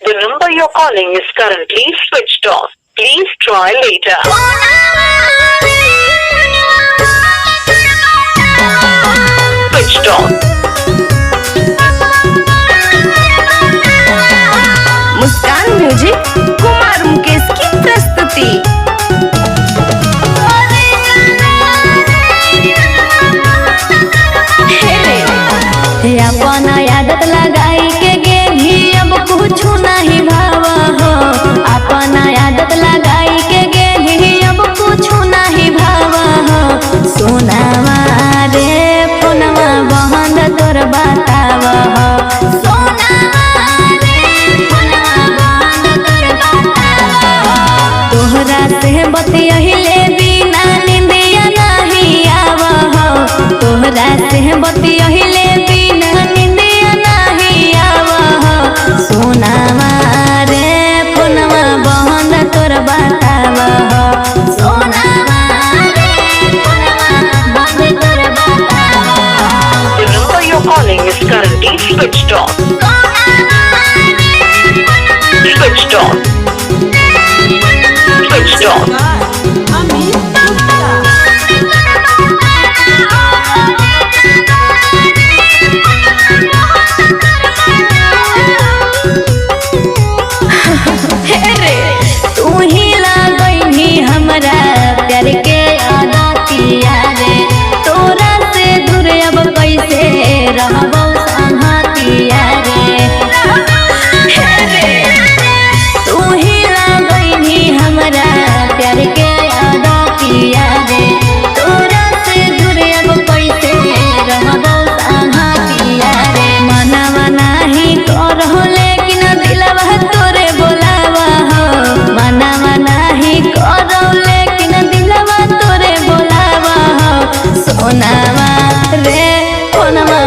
The number you're calling is currently switched off. Please try later. Switched off. Muskan music Kumar Mukesh की प्रस्तुति। अपन आदत लगाई के गेली अब कुछ नहीं भावा हो। अपन आदत लगाई के गेली अब कुछ नहीं भावा हो। सोनावा रे फोनवा बहन तोर बतावा हो। सोनावा रे फोनवा बहन तोर बतावा हो। तोहरा से बतियहिले बिना निंदिया नहीं आवा हो। तोहरा से बतियहिले बिना निंदिया नहीं आवा हो। सोनावा रे फोनवा बहन तोर बतावा हो। सोनावा रे फोनवा बहन तोर बतावा हो। The number you're calling is currently switched off. Switched off. Switched off. तू ही लागनी हमरा प्यार के आदतिया रे। तोरा से दूर अब कैसे रहबो संगतिया रे। तू ही लागनी हमरा प्यार के आदतिया रे। तोरा से दूर अब कैसे रहबो संगतिया रे। मनवा नाही करहो लेकिन दिलवा तोरे बोलावा हो। मनवा नाही करो लेकिन दिलवा तोरे बोलावा हो। सोनावा रे फोनवा